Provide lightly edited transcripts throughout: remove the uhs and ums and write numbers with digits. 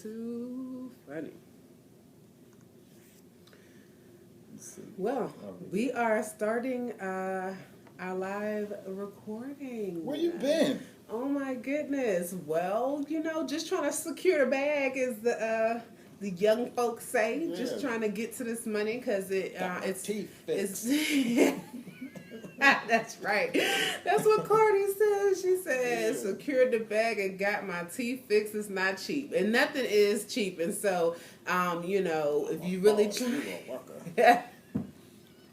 too funny. Well, we are starting our live recording. Where you been? Oh my goodness. Well, just trying to secure the bag, as the young folks say. Yeah. Just trying to get to this money because it's teeth fixed. it's. That's right. That's what Cardi says. She said, Yeah. secured the bag and got my teeth fixed. It's not cheap. And nothing is cheap. And so, if you really try.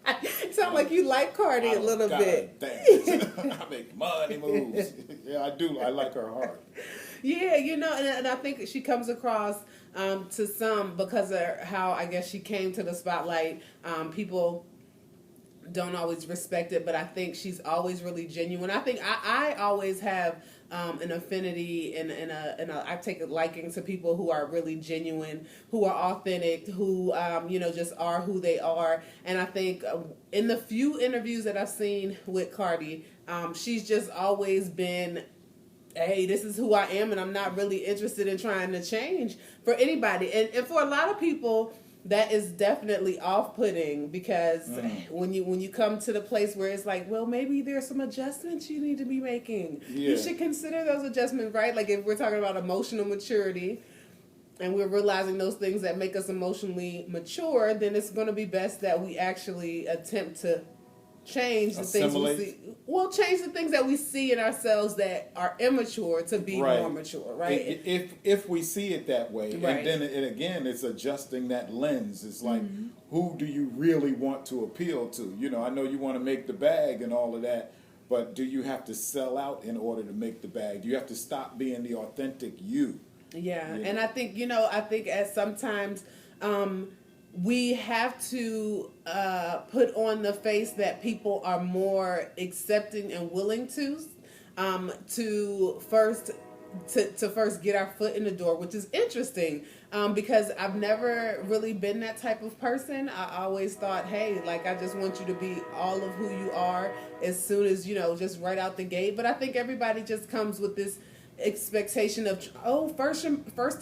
It sounds like you like Cardi a little bit. I make money moves. Yeah, I do. I like her heart. Yeah, and I think she comes across to some because of how, I guess, she came to the spotlight. People don't always respect it, but I think she's always really genuine. I think I always have an affinity and I take a liking to people who are really genuine, who are authentic, who just are who they are. And I think in the few interviews that I've seen with Cardi, she's just always been, hey, this is who I am, and I'm not really interested in trying to change for anybody. And for a lot of people, that is definitely off-putting because when you come to the place where it's like, well, maybe there's some adjustments you need to be making. Yeah. You should consider those adjustments, right? Like if we're talking about emotional maturity and we're realizing those things that make us emotionally mature, then it's going to be best that we actually attempt to change the things we see. Well, change the things that we see in ourselves that are immature to be more mature, right? If we see it that way, right. And then again, it's adjusting that lens. It's like, who do you really want to appeal to? I know you want to make the bag and all of that, but do you have to sell out in order to make the bag? Do you have to stop being the authentic you? Yeah, and I think as sometimes we have to put on the face that people are more accepting and willing to first get our foot in the door, which is interesting because I've never really been that type of person. I always thought, hey, like I just want you to be all of who you are as soon as just right out the gate. But I think everybody just comes with this expectation of first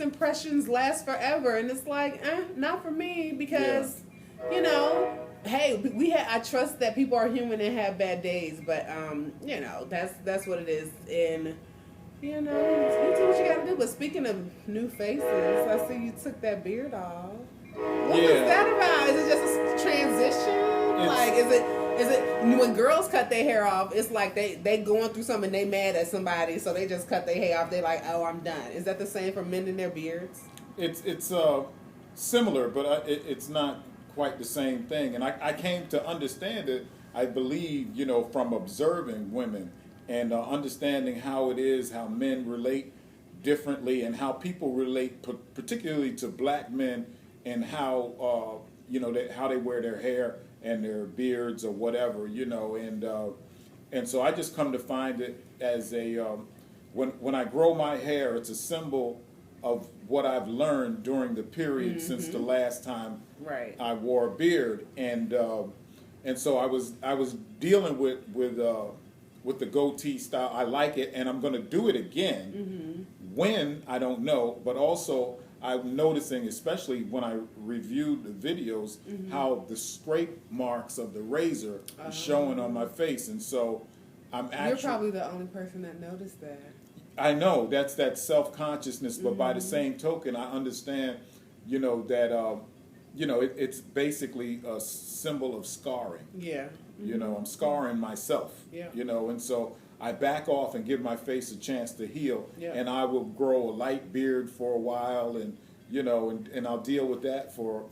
impressions last forever, and it's like not for me because hey, I trust that people are human and have bad days, but that's what it is. And you do what you gotta do. But speaking of new faces, I see you took that beard off. What was that about? Is it just a transition? Like is it when girls cut their hair off, it's like they going through something, they mad at somebody, so they just cut their hair off. They're like, oh, I'm done. Is that the same for men and their beards? It's similar, but it's not quite the same thing. And I came to understand it, I believe, from observing women and understanding how it is, how men relate differently, and how people relate, particularly to black men, and how how they wear their hair and their beards or whatever, and so I just come to find it as a when I grow my hair, it's a symbol of what I've learned during the period since the last time I wore a beard, and so I was dealing with the goatee style. I like it, and I'm going to do it again. When, I don't know, but also I'm noticing, especially when I reviewed the videos, how the scrape marks of the razor are showing on my face, and so You're probably the only person that noticed that. I know that's that self-consciousness, but by the same token, I understand, that it's basically a symbol of scarring. Yeah. I'm scarring myself. Yeah. And so I back off and give my face a chance to heal, and I will grow a light beard for a while, and and I'll deal with that for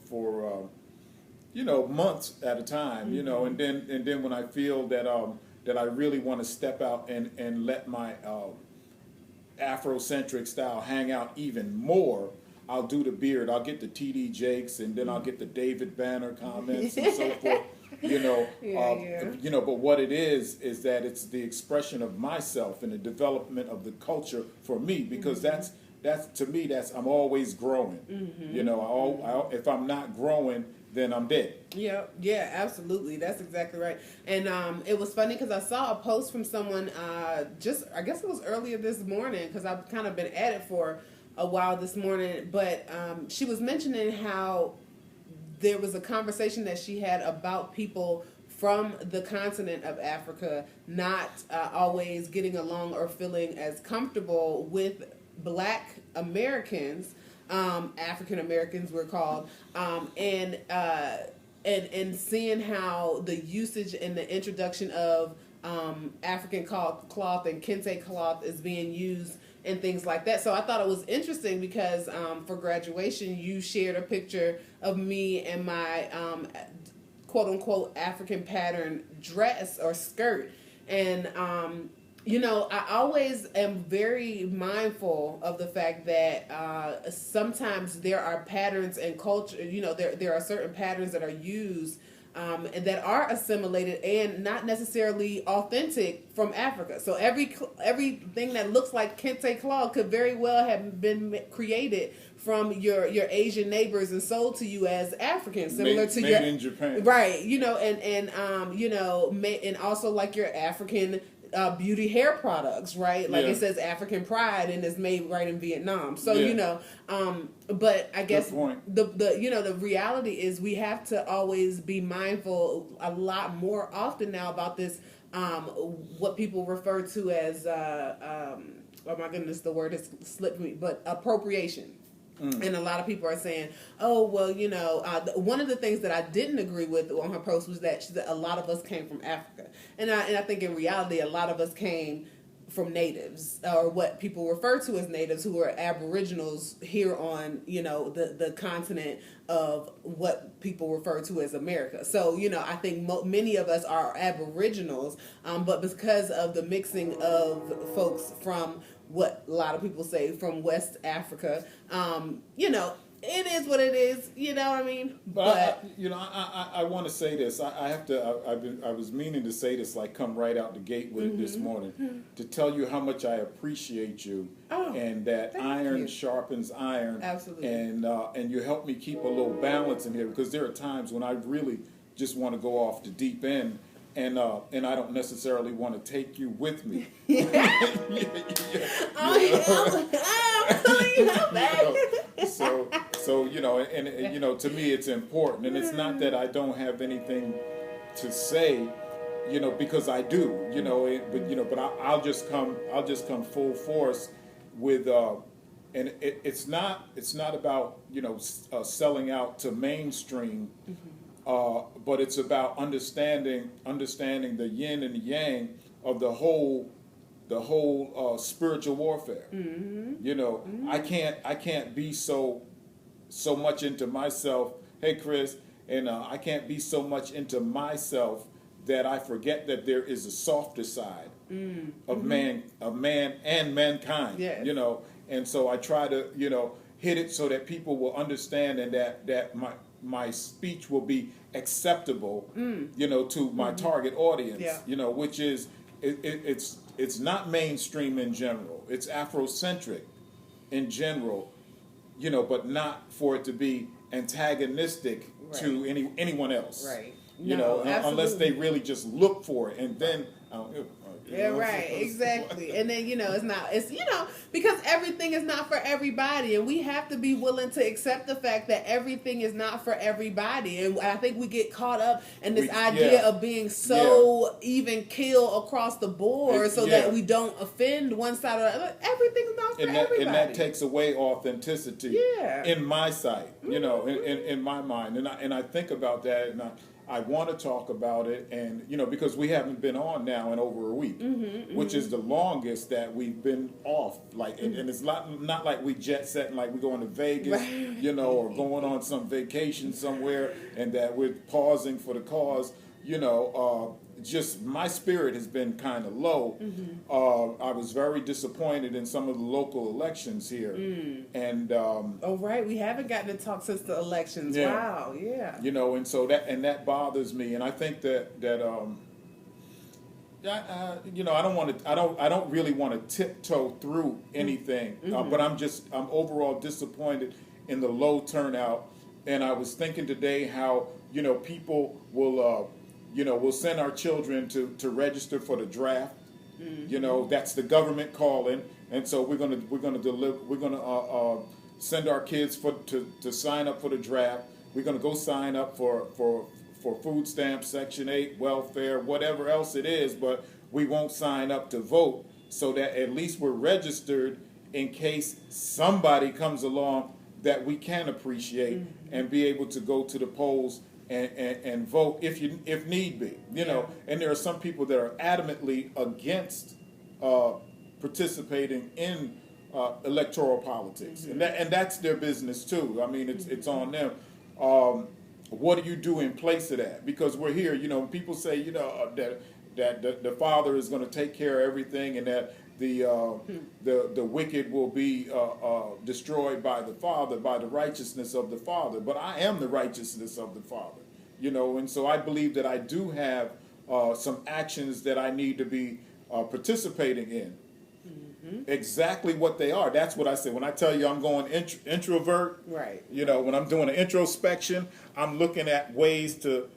months at a time, and then when I feel that I really want to step out and let my Afrocentric style hang out even more, I'll do the beard. I'll get the T.D. Jakes, and then I'll get the David Banner comments and so forth. But what it is that it's the expression of myself and the development of the culture for me, because that's to me, that's I'm always growing. If I'm not growing, then I'm dead. Yeah, absolutely. That's exactly right. And it was funny because I saw a post from someone I guess it was earlier this morning, because I've kind of been at it for a while this morning, but she was mentioning how there was a conversation that she had about people from the continent of Africa not always getting along or feeling as comfortable with Black Americans, African Americans we're called, and seeing how the usage and the introduction of African cloth and kente cloth is being used and things like that. So I thought it was interesting because for graduation you shared a picture of me and my quote unquote African pattern dress or skirt. And I always am very mindful of the fact that sometimes there are patterns and culture, there are certain patterns that are used and that are assimilated and not necessarily authentic from Africa. So everything that looks like kente cloth could very well have been created from your Asian neighbors and sold to you as African, similar to made in Japan, right? And also like your African beauty hair products, right? Like it says African Pride and it's made right in Vietnam. So but I guess the reality is we have to always be mindful a lot more often now about this what people refer to as oh my goodness, the word has slipped me, but appropriation. And a lot of people are saying, oh, well, one of the things that I didn't agree with on her post was that she said a lot of us came from Africa. And I think in reality, a lot of us came from natives, or what people refer to as natives, who are aboriginals here on, the continent of what people refer to as America. So, I think many of us are aboriginals, but because of the mixing of folks from what a lot of people say from West Africa, it is what it is. You know what I mean? But I want to say this. I have to. I was meaning to say this, like come right out the gate with this morning, to tell you how much I appreciate you, and that iron sharpens iron. Absolutely. And you help me keep a little balance in here, because there are times when I really just want to go off the deep end. And I don't necessarily want to take you with me. So to me it's important, and it's not that I don't have anything to say, because I do, but I'll just come full force with, and it's not about selling out to mainstream. But it's about understanding the yin and the yang of the whole spiritual warfare. Mm-hmm. I can't be so much into myself. Hey, Chris, and I can't be so much into myself that I forget that there is a softer side of man and mankind. Yes. And so I try to hit it so that people will understand, and that my speech will be acceptable, to my target audience, which is it's not mainstream in general. It's Afrocentric in general, but not for it to be antagonistic to anyone else, right? Unless they really just look for it, and then. Exactly. And then, it's because everything is not for everybody, and we have to be willing to accept the fact that everything is not for everybody. And I think we get caught up in this idea of being so even kill across the board that we don't offend one side or the other. Everything's not for everybody. And that takes away authenticity in my sight, in my mind. And I think about that, and I want to talk about it, and because we haven't been on now in over a week, which is the longest that we've been off. And it's not like we jet setting, like we're going to Vegas, or going on some vacation somewhere, and that we're pausing for the cause. Just my spirit has been kind of low. I was very disappointed in some of the local elections here, and we haven't gotten to talk since the elections. Wow, and so that bothers me, and I think that I don't really want to tiptoe through anything, but I'm overall disappointed in the low turnout, and I was thinking today how people will. We'll send our children to register for the draft. That's the government calling, and so we're gonna send our kids to sign up for the draft. We're gonna go sign up for food stamps, Section 8, welfare, whatever else it is, but we won't sign up to vote, so that at least we're registered in case somebody comes along that we can appreciate and be able to go to the polls and vote if need be. You know, and there are some people that are adamantly against participating in electoral politics, and that's their business too. I mean, it's on them. What do you do in place of that? Because we're here, you know, people say, you know, that the Father is going to take care of everything, and that the wicked will be destroyed by the Father, by the righteousness of the Father. But I am the righteousness of the Father, you know, and so I believe that I do have some actions that I need to be participating in. Exactly what they are. That's what I say. When I tell you I'm going introvert, Right. you know, when I'm doing an introspection, I'm looking at ways to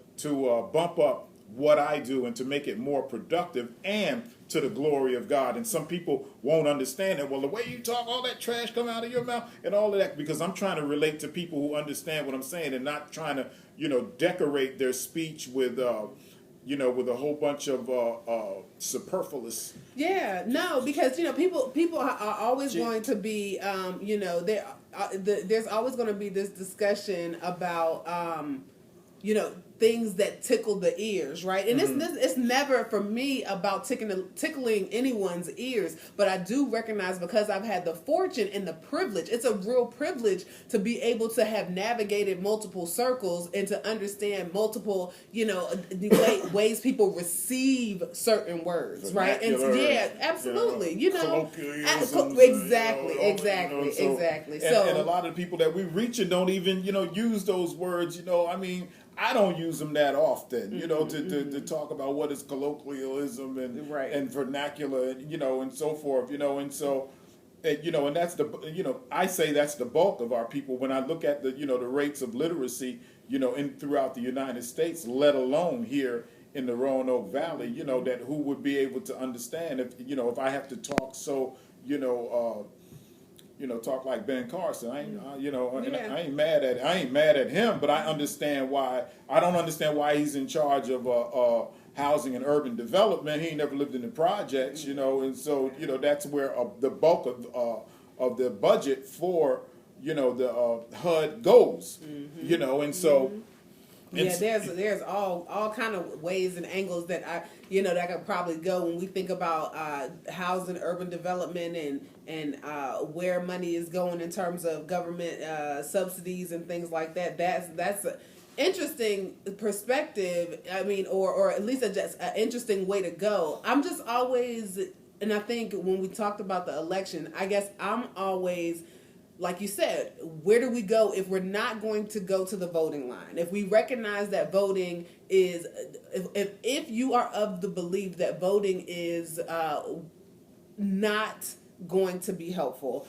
bump up what I do and to make it more productive and to the glory of God. And some people won't understand it. Well, the way you talk, all that trash come out of your mouth and all of that, because I'm trying to relate to people who understand what I'm saying and not trying to, you know, decorate their speech with you know, with a whole bunch of superfluous. Yeah, no, because you know people are always going to be you know there's always going to be this discussion about you know things that tickle the ears, right? And it's never for me about tickling anyone's ears, but I do recognize, because I've had the fortune and the privilege, it's a real privilege to be able to have navigated multiple circles and to understand multiple, you know, ways people receive certain words, right? And yeah, absolutely, you know, exactly. And a lot of people that we reach and don't even, you know, use those words, you know, I mean, I don't use them that often, you know, to talk about what is colloquialism and vernacular, you know, and so forth, you know, and so, you know, and that's you know, I say that's the bulk of our people. When I look at the, you know, the rates of literacy, you know, throughout the United States, let alone here in the Roanoke Valley, you know, that who would be able to understand if, you know, if I have to talk so, you know, talk like Ben Carson. You know, and I ain't mad at him, but I understand why. I don't understand why he's in charge of housing and urban development. He ain't never lived in the projects, you know, and so, you know, that's where the bulk of the budget for, you know, the HUD goes, you know, and so. Yeah, there's all kind of ways and angles that that could probably go when we think about housing, urban development, and where money is going in terms of government subsidies and things like that. That's an interesting perspective. I mean, or at least just an interesting way to go. I'm just always, and I think when we talked about the election, I guess I'm always, like you said, where do we go if we're not going to go to the voting line? If we recognize that voting is, if you are of the belief that voting is not going to be helpful,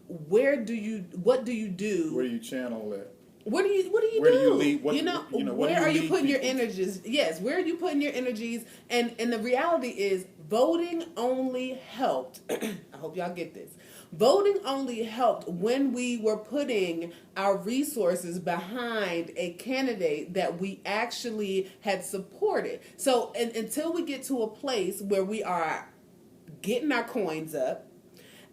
what do you do? Where do you channel it? What do you Where do? do you lead? Where are you putting your energies? Yes, where are you putting your energies? And the reality is, voting only helped. I hope y'all get this. Voting only helped when we were putting our resources behind a candidate that we actually had supported. So until we get to a place where we are getting our coins up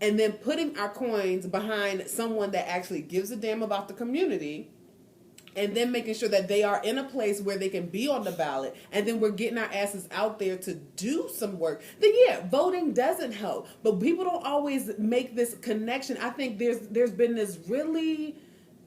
and then putting our coins behind someone that actually gives a damn about the community, and then making sure that they are in a place where they can be on the ballot, and then we're getting our asses out there to do some work, then yeah, voting doesn't help. But people don't always make this connection. I think there's been this really,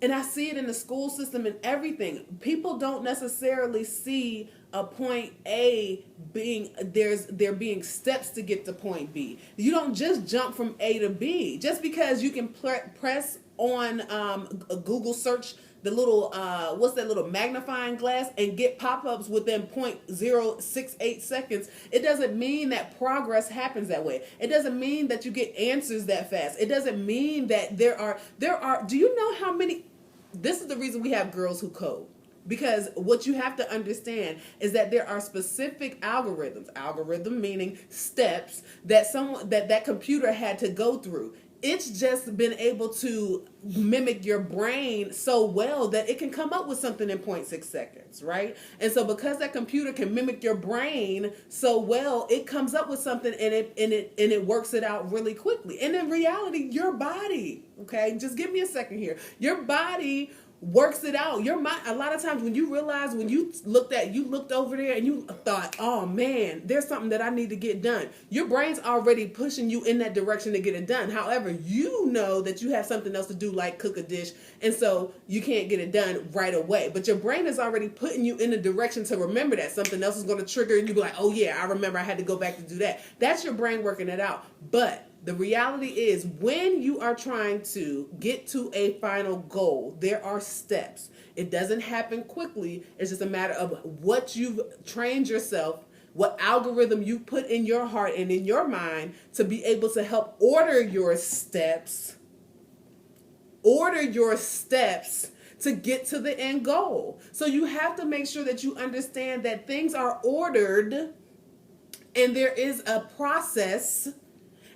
and I see it in the school system and everything, people don't necessarily see a point A being, there being steps to get to point B. You don't just jump from A to B. Just because you can press on a Google search, the little what's that little magnifying glass, and get pop-ups within 0.068 seconds, it doesn't mean that progress happens that way. It doesn't mean that you get answers that fast. It doesn't mean that there are do you know how many, this is the reason we have girls who code. Because what you have to understand is that there are specific algorithm meaning steps that that computer had to go through. It's just been able to mimic your brain so well that it can come up with something in 0.6 seconds, right? And so because that computer can mimic your brain so well, it comes up with something and it works it out really quickly. And in reality, your body, okay, just give me a second here. Your body works it out. Your mind, a lot of times when you realize, when you looked over there and you thought, oh man, there's something that I need to get done. Your brain's already pushing you in that direction to get it done. However, you know that you have something else to do, like cook a dish, and so you can't get it done right away. But your brain is already putting you in the direction to remember that something else is going to trigger, and you be like, oh yeah, I remember I had to go back to do that. That's your brain working it out. But the reality is, when you are trying to get to a final goal, there are steps. It doesn't happen quickly. It's just a matter of what you've trained yourself, what algorithm you put in your heart and in your mind to be able to help order your steps to get to the end goal. So you have to make sure that you understand that things are ordered and there is a process.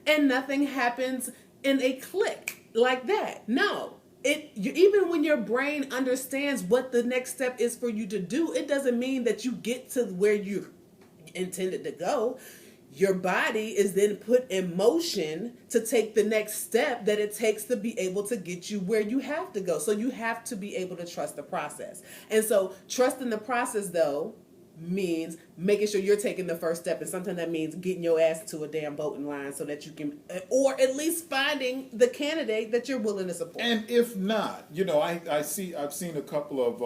And nothing happens in a click like that. No. Even when your brain understands what the next step is for you to do, it doesn't mean that you get to where you intended to go. Your body is then put in motion to take the next step that it takes to be able to get you where you have to go. So you have to be able to trust the process. And so trusting the process, though, means making sure you're taking the first step, and sometimes that means getting your ass to a damn voting line so that you can, or at least finding the candidate that you're willing to support. And if not, I've seen a couple of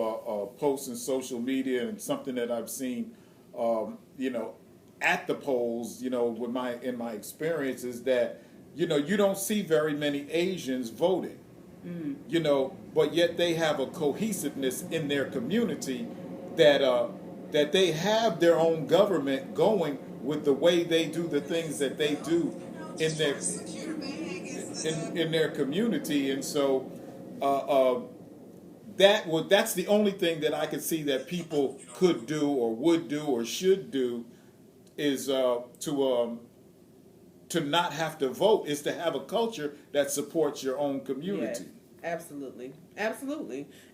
posts in social media, and something that I've seen, at the polls, in my experience is that, you don't see very many Asians voting, but yet they have a cohesiveness in their community that they have their own government going with the way they do the things that they do in their community. And so that's the only thing that I could see that people could do or would do or should do is to not have to vote, is to have a culture that supports your own community. Yes. Absolutely.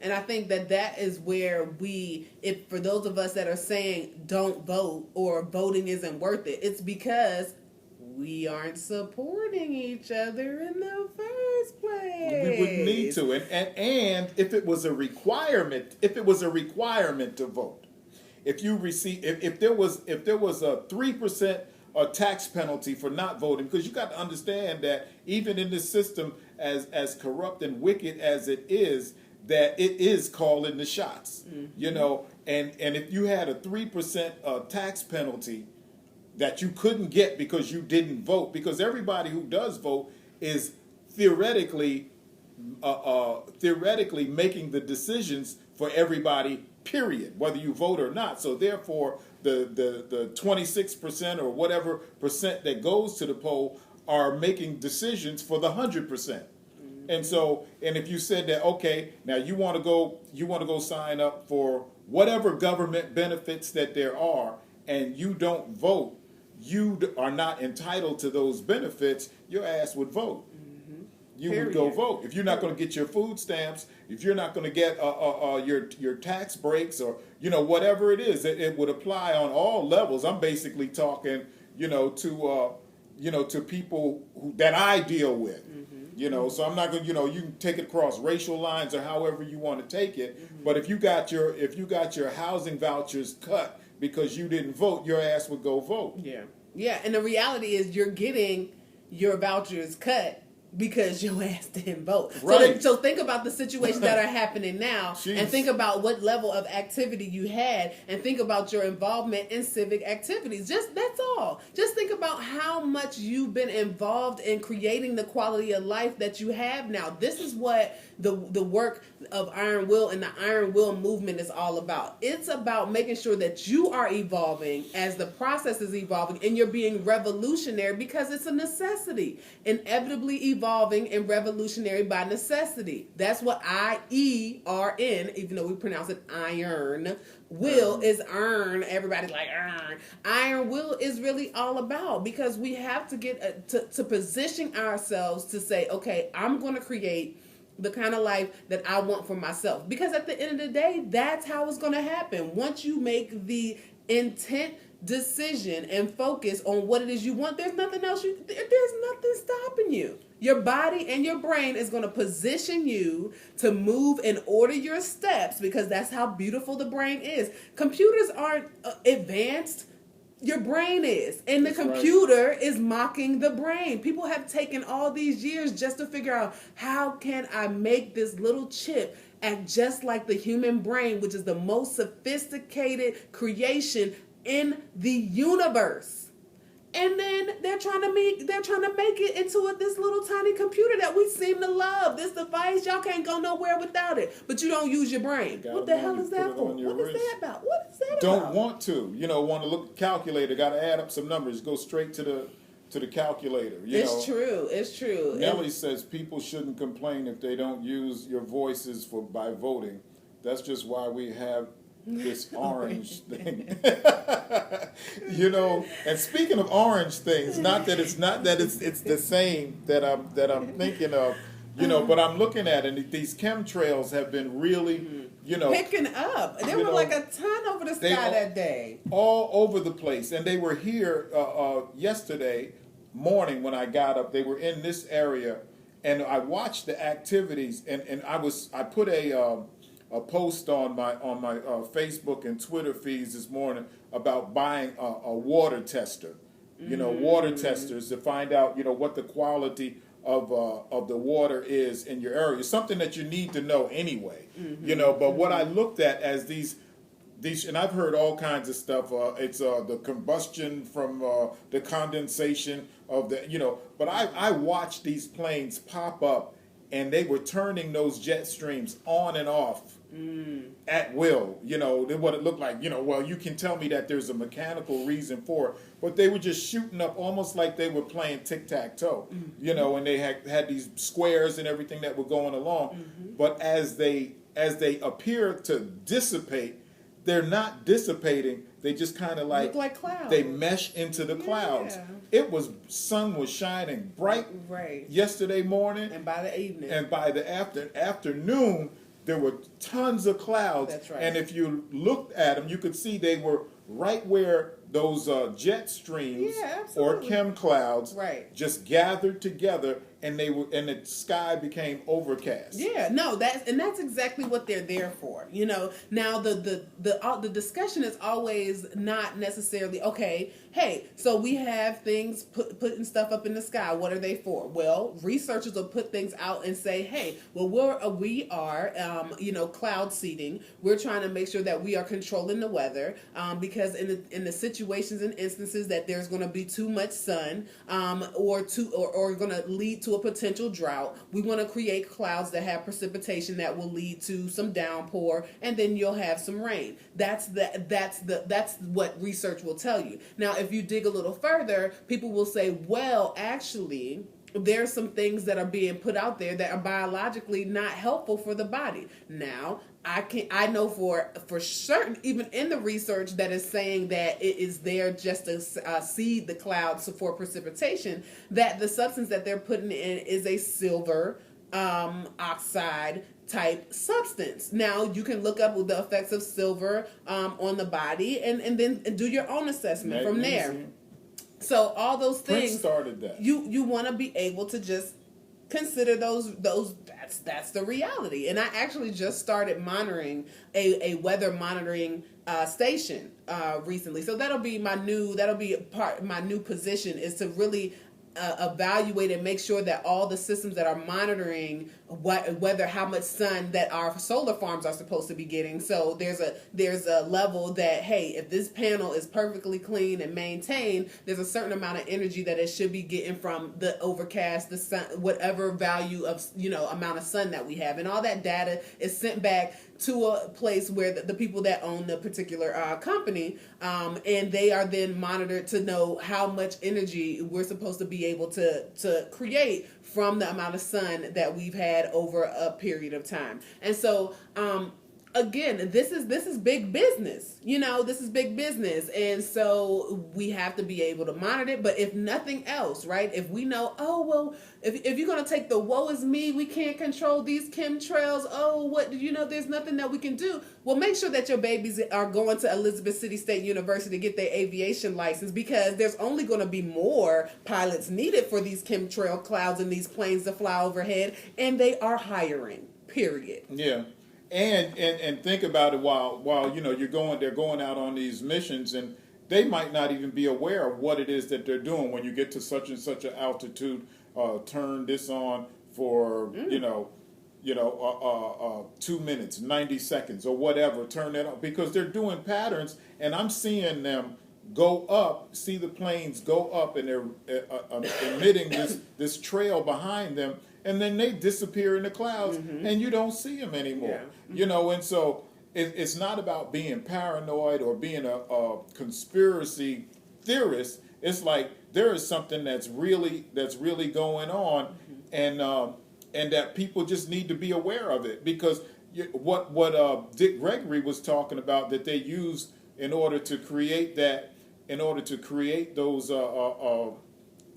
And I think that is where if for those of us that are saying don't vote or voting isn't worth it, it's because we aren't supporting each other in the first place. We wouldn't need to. And if it was a requirement to vote, if there was a 3% tax penalty for not voting, because you got to understand that even in this system, as corrupt and wicked as it is, that it is calling the shots. Mm-hmm. And if you had a 3% tax penalty that you couldn't get because you didn't vote, because everybody who does vote is theoretically making the decisions for everybody, period, whether you vote or not. So therefore, the 26% or whatever percent that goes to the poll are making decisions for the 100%. Mm-hmm. And if you said that, okay, now you want to go sign up for whatever government benefits that there are, and you don't vote, you are not entitled to those benefits, your ass would vote. Mm-hmm. You would go vote. If you're not going to get your food stamps, if you're not going to get your tax breaks, or whatever it is, it would apply on all levels. I'm basically talking, to people that I deal with. Mm-hmm. So I'm not going to, you can take it across racial lines or however you want to take it. Mm-hmm. But if you got your housing vouchers cut because you didn't vote, your ass would go vote. Yeah. And the reality is you're getting your vouchers cut because your ass didn't vote. Right. So think about the situations that are happening now. Jeez. And think about what level of activity you had, and think about your involvement in civic activities. That's all. Just think about how much you've been involved in creating the quality of life that you have now. This is what the work of Iron Will and the Iron Will movement is all about. It's about making sure that you are evolving as the process is evolving, and you're being revolutionary because it's a necessity. Inevitably evolving and revolutionary by necessity. That's what IERN, even though we pronounce it iron. Will is earn. Everybody's like earn. Iron will is really all about, because we have to get to position ourselves to say, okay, I'm going to create the kind of life that I want for myself. Because at the end of the day, that's how it's going to happen. Once you make the intent decision and focus on what it is you want, there's nothing else there's nothing stopping you. Your body and your brain is going to position you to move and order your steps, because that's how beautiful the brain is. Computers aren't advanced. Your brain is. And the computer is mocking the brain. People have taken all these years just to figure out, how can I make this little chip act just like the human brain, which is the most sophisticated creation in the universe. And then they're trying to make it into this little tiny computer that we seem to love. This device, y'all can't go nowhere without it. But you don't use your brain. What the hell is that for? What is that about? What is that about? Don't want to. Want to look at the calculator, got to add up some numbers, go straight to the calculator. It's true. Nellie says people shouldn't complain if they don't use your voices by voting. That's just why we have this orange thing. And speaking of orange things, not that it's the same that I'm thinking of, but I'm looking at it, and these chemtrails have been really, picking up. There were like a ton over the sky that day. All over the place. And they were here yesterday morning when I got up. They were in this area, and I watched the activities, and I put a post on my Facebook and Twitter feeds this morning about buying a water tester, water testers to find out, what the quality of the water is in your area. Something that you need to know anyway, But what I looked at as these, and I've heard all kinds of stuff. It's the combustion from the condensation of the, But I watched these planes pop up, and they were turning those jet streams on and off at will. What it looked like. Well, you can tell me that there's a mechanical reason for it, but they were just shooting up almost like they were playing tic-tac-toe. And they had these squares and everything that were going along. But as they appear to dissipate, they're not dissipating. They just kind of look like clouds. They mesh into the clouds. Sun was shining bright yesterday morning, and by the evening, and by the afternoon, there were tons of clouds. That's right. And if you looked at them, you could see they were right where those jet streams or chem clouds just gathered together, and the sky became overcast. That's exactly what they're there for. Now the discussion is always not necessarily, okay, hey, so we have things putting stuff up in the sky. What are they for? Well, researchers will put things out and say, hey, well, we are cloud seeding. We're trying to make sure that we are controlling the weather, because in the situations and instances that there's going to be too much sun, or going to lead to a potential drought, we want to create clouds that have precipitation that will lead to some downpour, and then you'll have some rain. That's what research will tell you. Now, if you dig a little further, people will say, well, actually, there's some things that are being put out there that are biologically not helpful for the body. Now, I know for certain, even in the research that is saying that it is there just to seed the clouds for precipitation, that the substance that they're putting in is a silver oxide type substance. Now, you can look up the effects of silver on the body, and then do your own assessment from there. So all those things, Prince started that. You want to be able to just consider those. That's the reality. And I actually just started monitoring a weather monitoring station recently. So my new position is to really evaluate and make sure that all the systems that are monitoring whether how much sun that our solar farms are supposed to be getting. So there's a level that, hey, if this panel is perfectly clean and maintained, there's a certain amount of energy that it should be getting from the overcast, the sun, whatever value of amount of sun that we have, and all that data is sent back to a place where the people that own the particular company, and they are then monitored to know how much energy we're supposed to be able to create from the amount of sun that we've had over a period of time. And so again, this is big business. This is big business. And so we have to be able to monitor it. But if nothing else, right, if we know, oh, well, if you're going to take the woe is me, we can't control these chemtrails, oh, what, there's nothing that we can do. Well, make sure that your babies are going to Elizabeth City State University to get their aviation license, because there's only going to be more pilots needed for these chemtrail clouds and these planes to fly overhead, and they are hiring, period. Yeah. And think about it while they're going out on these missions, and they might not even be aware of what it is that they're doing. When you get to such and such an altitude, turn this on for 2 minutes, 90 seconds, or whatever. Turn that on, because they're doing patterns, and I'm seeing them go up, see the planes go up, and they're emitting this trail behind them. And then they disappear in the clouds, and you don't see them anymore. Yeah. And so it's not about being paranoid or being a conspiracy theorist. It's like there is something that's really going on, and that people just need to be aware of it, because what Dick Gregory was talking about, that they use in order to create those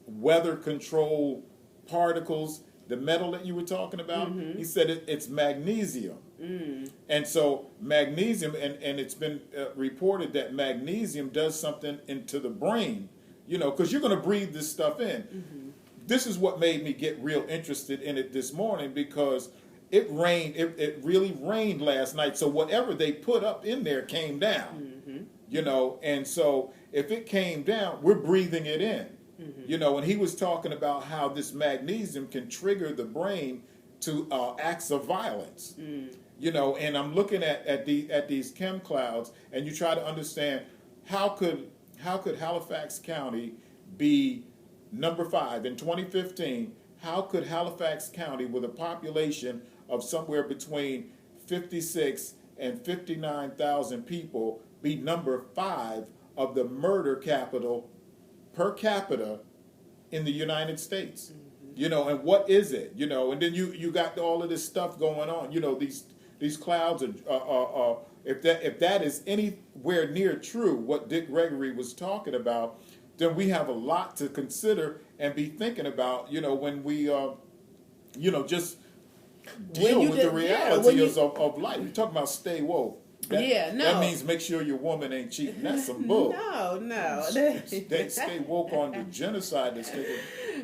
weather control particles. The metal that you were talking about, he said it's magnesium. And so magnesium, and it's been reported that magnesium does something into the brain, because you're going to breathe this stuff in. This is what made me get real interested in it this morning, because it rained, it really rained last night. So whatever they put up in there came down, and so if it came down, we're breathing it in. And he was talking about how this magnesium can trigger the brain to acts of violence. And I'm looking at these chem clouds, and you try to understand how could Halifax County be number 5 in 2015? How could Halifax County, with a population of somewhere between 56 and 59,000 people, be number 5 of the murder capital per capita in the United States? And what is it? And then you got all of this stuff going on. These clouds are if that is anywhere near true, what Dick Gregory was talking about, then we have a lot to consider and be thinking about. When we just deal with the realities of life. You're talking about stay woke. That means make sure your woman ain't cheating. That's some bull. No. Stay woke on the genocide that's taking.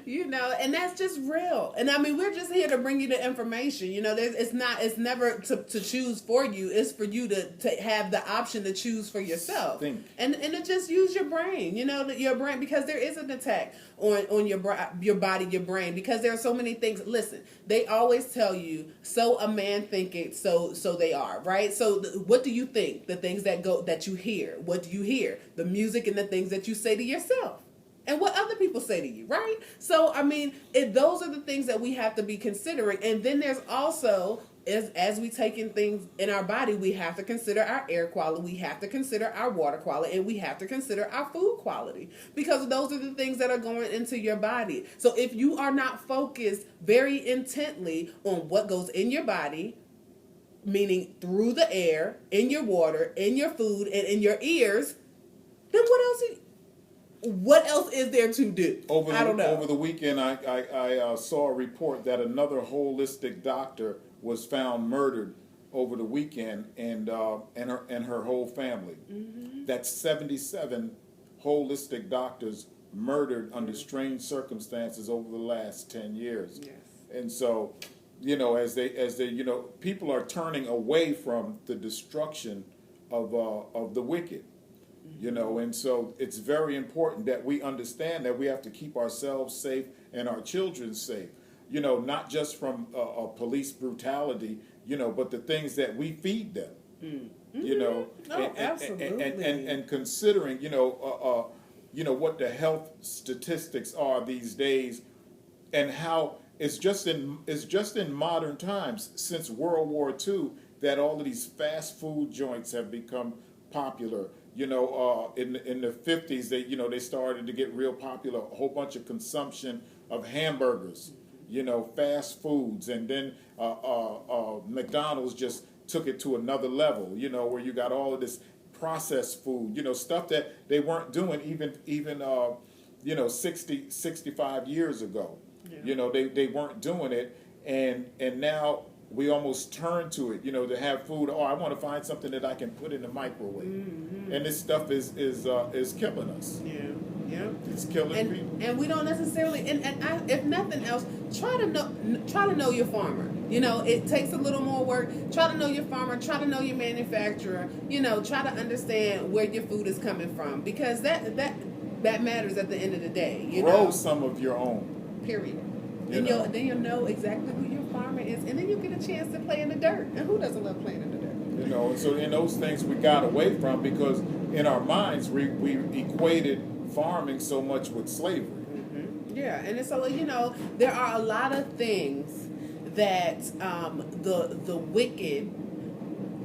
And that's just real. And I mean, we're just here to bring you the information. It's never to choose for you. It's for you to have the option to choose for yourself. Think. And to just use your brain. Your brain, because there is an attack on your body, your brain, because there are so many things. Listen, they always tell you, so a man thinketh, so they are, right? So what do you think? The things that you hear. What do you hear? The music and the things that you say to yourself. And what other people say to you, right? So, I mean, those are the things that we have to be considering. And then there's also, as we take in things in our body, we have to consider our air quality, we have to consider our water quality, and we have to consider our food quality, because those are the things that are going into your body. So if you are not focused very intently on what goes in your body, meaning through the air, in your water, in your food, and in your ears, then what else is there to do? I don't know. Over the weekend, I saw a report that another holistic doctor was found murdered over the weekend, and her whole family. That's 77 holistic doctors murdered under strange circumstances over the last 10 years. Yes. And so, as they people are turning away from the destruction of the wicked. And so it's very important that we understand that we have to keep ourselves safe and our children safe. you know, not just from police brutality, you know, but the things that we feed them, you know, and considering, you know, what the health statistics are these days, and how it's just in modern times since World War II that all of these fast food joints have become popular. You know, in the 50s, they started to get real popular. A whole bunch of consumption of hamburgers, you know, fast foods, and then McDonald's just took it to another level. You know, where you got all of this processed food, you know, stuff that they weren't doing even 65 years ago. Yeah. You know, they weren't doing it, and now we almost turn to it, you know, to have food. Oh, I want to find something that I can put in the microwave, and this stuff is killing us. Yeah, it's killing people. And we don't necessarily, if nothing else, try to know your farmer. You know, it takes a little more work. Try to know your farmer. Try to know your manufacturer. You know, try to understand where your food is coming from, because that matters at the end of the day. You Grow some of your own. Period. Then you'll know exactly who your farmer is, and then you get a chance to play in the dirt. And who doesn't love playing in the dirt? You know, so in those things we got away from, because in our minds we equated farming so much with slavery. Mm-hmm. Yeah, and so, you know, there are a lot of things that the wicked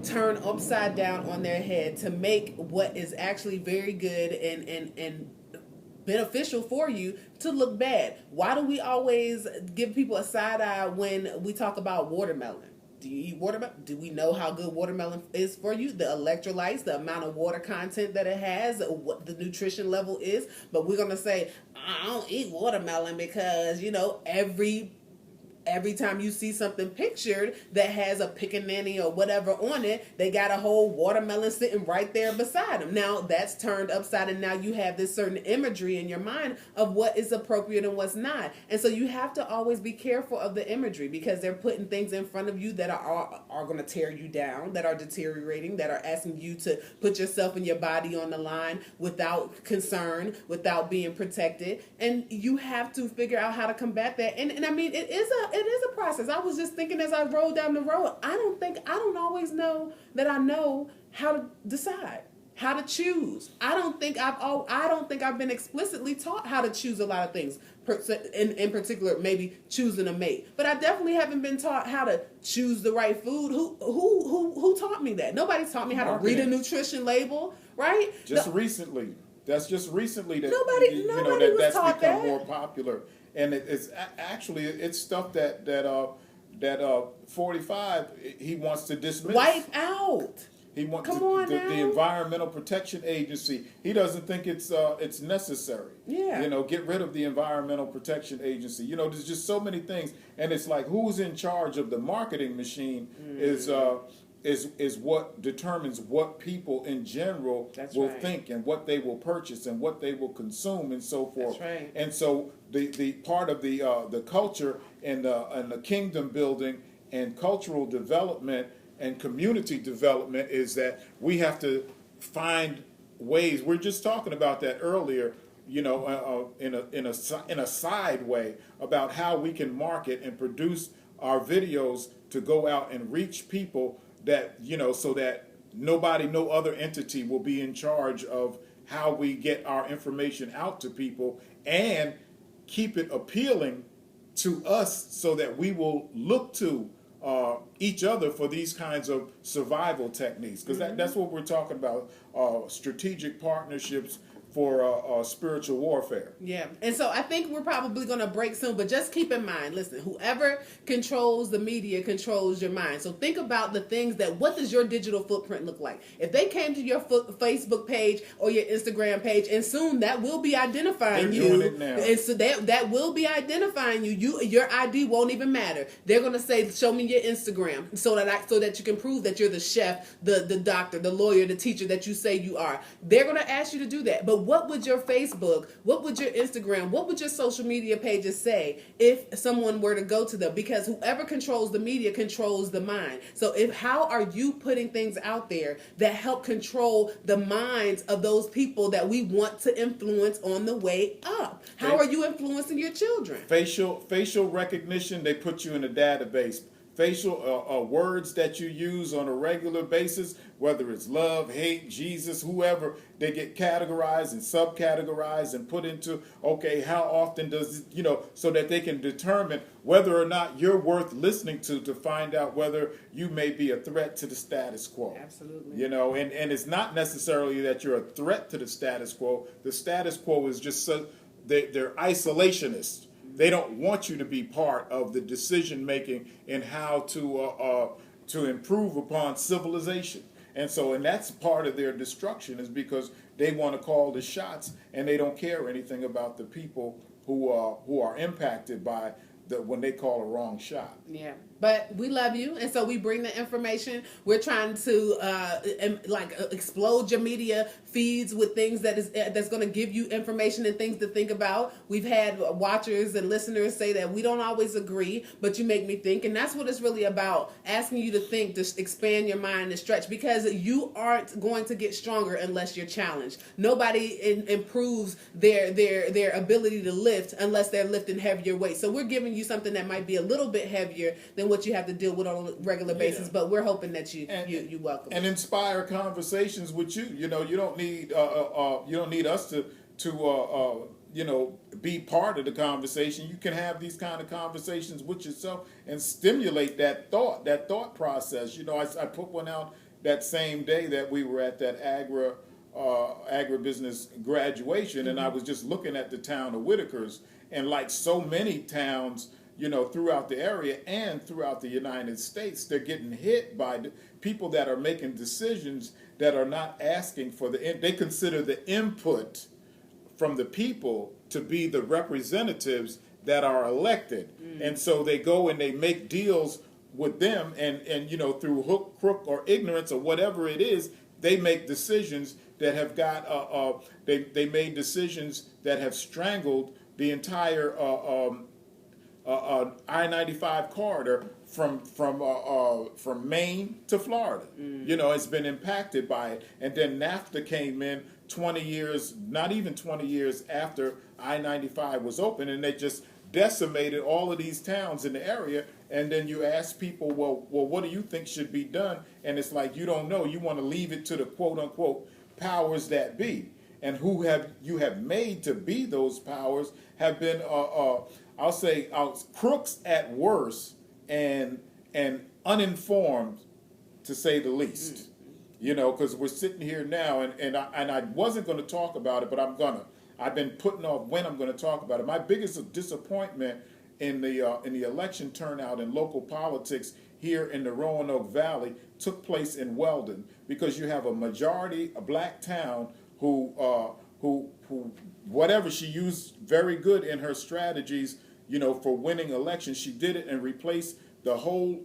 turn upside down on their head to make what is actually very good and beneficial for you to look bad. Why do we always give people a side eye when we talk about watermelon? Do you eat watermelon? Do we know how good watermelon is for you? The electrolytes, the amount of water content that it has, what the nutrition level is. But we're going to say, I don't eat watermelon because, you know, every time you see something pictured that has a pickaninny or whatever on it, they got a whole watermelon sitting right there beside them. Now that's turned upside, and now you have this certain imagery in your mind of what is appropriate and what's not. And so you have to always be careful of the imagery, because they're putting things in front of you that are going to tear you down, that are deteriorating, that are asking you to put yourself and your body on the line without concern, without being protected. And you have to figure out how to combat that. And I mean, it is a process. I was just thinking as I rode down the road, I don't always know that I know how to decide, how to choose. I don't think I've been explicitly taught how to choose a lot of things. In particular, maybe choosing a mate. But I definitely haven't been taught how to choose the right food. Who taught me that? Nobody's taught me how to read a nutrition label, right? Recently. That's just recently that nobody that's taught become that. more popular. And it's actually stuff that 45 he wants to dismiss. Wipe out. He wants the Environmental Protection Agency. He doesn't think it's necessary. Yeah. You know, get rid of the Environmental Protection Agency. You know, there's just so many things, and it's like who's in charge of the marketing machine is what determines what people in general will think, and what they will purchase, and what they will consume, and so forth. That's right. And so the part of the culture and the kingdom building and cultural development and community development is that we have to find ways. We're just talking about that earlier, you know, in a side way about how we can market and produce our videos to go out and reach people that, you know, so that no other entity will be in charge of how we get our information out to people, and keep it appealing to us so that we will look to each other for these kinds of survival techniques, because that's what we're talking about, strategic partnerships for spiritual warfare. Yeah, and so I think we're probably going to break soon, but just keep in mind, listen, whoever controls the media controls your mind. So think about the things what does your digital footprint look like? If they came to your Facebook page or your Instagram page, and soon that will be identifying They're you. doing it now. And so that will be identifying you. Your ID won't even matter. They're going to say, show me your Instagram so that you can prove that you're the chef, the doctor, the lawyer, the teacher that you say you are. They're going to ask you to do that. But what would your Facebook, what would your Instagram, what would your social media pages say if someone were to go to them? Because whoever controls the media controls the mind. So how are you putting things out there that help control the minds of those people that we want to influence on the way up? How are you influencing your children? Facial recognition, they put you in a database. Facial words that you use on a regular basis, whether it's love, hate, Jesus, whoever, they get categorized and subcategorized and put into, okay, how often does it, so that they can determine whether or not you're worth listening to find out whether you may be a threat to the status quo. Absolutely. And it's not necessarily that you're a threat to the status quo. The status quo is just they're isolationists. They don't want you to be part of the decision making in how to improve upon civilization. And that's part of their destruction, is because they want to call the shots and they don't care anything about the people who are impacted by when they call a wrong shot. Yeah, but we love you, and so we bring the information. We're trying to explode your media feeds with things that's going to give you information and things to think about. We've had watchers and listeners say that we don't always agree, but you make me think, and that's what it's really about, asking you to think, to expand your mind and stretch, because you aren't going to get stronger unless you're challenged. Nobody improves their ability to lift unless they're lifting heavier weights. So we're giving you something that might be a little bit heavier than what you have to deal with on a regular basis, but we're hoping that you welcome and inspire conversations with you. You don't need us to be part of the conversation. You can have these kind of conversations with yourself and stimulate that thought process. I put one out that same day that we were at that agribusiness graduation, and I was just looking at the town of Whitakers, and like so many towns, throughout the area and throughout the United States, they're getting hit by people that are making decisions that are not asking for they consider the input from the people to be the representatives that are elected. And so they go and they make deals with them, and through hook, crook, or ignorance, or whatever it is, they make decisions that have got they made decisions that have strangled the entire I-95 corridor from Maine to Florida. It's been impacted by it. And then NAFTA came in 20 years, not even 20 years after I-95 was open, and they just decimated all of these towns in the area. And then you ask people, well, what do you think should be done? And it's like, you don't know. You want to leave it to the quote-unquote powers that be. And who you have made to be those powers have been, I'll say, crooks at worst, and uninformed, to say the least. Because we're sitting here now, and I wasn't going to talk about it, but I'm gonna. I've been putting off when I'm going to talk about it. My biggest disappointment in the election turnout in local politics here in the Roanoke Valley took place in Weldon, because you have a black town who whatever she used very good in her strategies, for winning elections. She did it and replaced the whole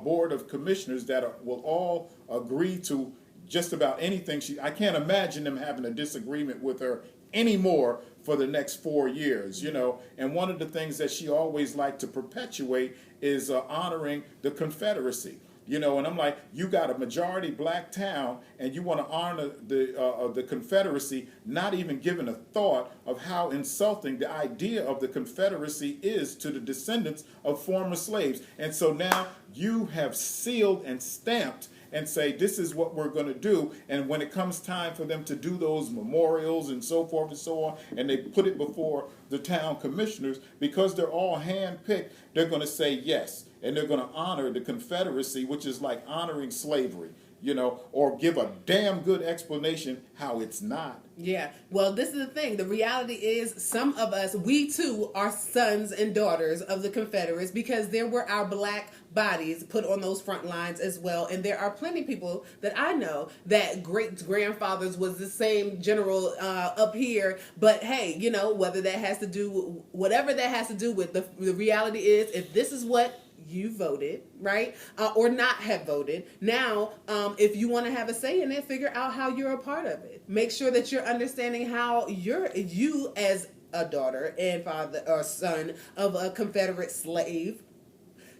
board of commissioners that will all agree to just about anything. I can't imagine them having a disagreement with her anymore for the next 4 years, And one of the things that she always liked to perpetuate is honoring the Confederacy. And I'm like, you got a majority black town, and you want to honor the Confederacy, not even giving a thought of how insulting the idea of the Confederacy is to the descendants of former slaves. And so now you have sealed and stamped and say, this is what we're going to do. And when it comes time for them to do those memorials and so forth and so on, and they put it before the town commissioners, because they're all handpicked, they're going to say yes. And they're going to honor the Confederacy, which is like honoring slavery, or give a damn good explanation how it's not. Yeah. Well, this is the thing. The reality is, some of us, we too are sons and daughters of the Confederates, because there were our black bodies put on those front lines as well. And there are plenty of people that I know that great-grandfathers was the same general up here. But hey, whether that has to do, whatever that has to do with, the reality is, if this is what you voted, right? Or not have voted. Now, if you want to have a say in it, figure out how you're a part of it. Make sure that you're understanding how you as a daughter and father or son of a Confederate slave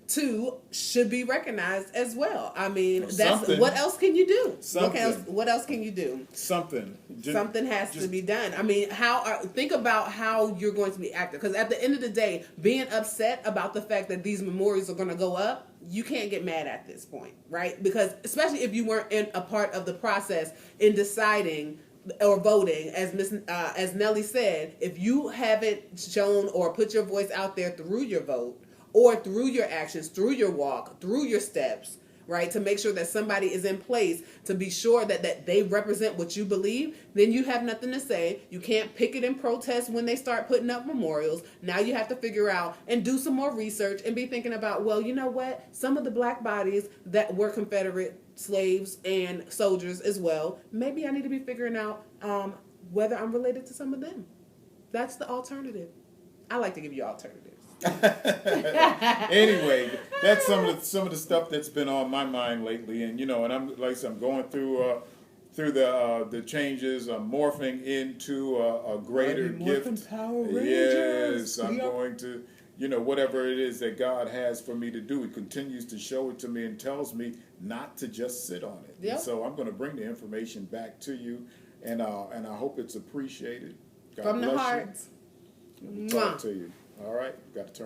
too should be recognized as well. I mean, that's Something. what else can you do? Something. What else can you do? Something. Something has to be done. I mean, think about how you're going to be active. Because at the end of the day, being upset about the fact that these memorials are going to go up, you can't get mad at this point, right? Because especially if you weren't in a part of the process in deciding or voting, as Nelly said, if you haven't shown or put your voice out there through your vote or through your actions, through your walk, through your steps, right, to make sure that somebody is in place to be sure that they represent what you believe, then you have nothing to say. You can't picket and protest when they start putting up memorials. Now you have to figure out and do some more research and be thinking about, well, you know what? Some of the black bodies that were Confederate slaves and soldiers as well, maybe I need to be figuring out whether I'm related to some of them. That's the alternative. I like to give you alternatives. Anyway, that's some of the stuff that's been on my mind lately, and and I'm going through the changes. I'm morphing into a greater gift. Power Rangers. Yes, I'm going to whatever it is that God has for me to do. He continues to show it to me and tells me not to just sit on it. Yep. And so I'm going to bring the information back to you, and I hope it's appreciated. God From the bless heart. you. Talk to you. All right, got to turn.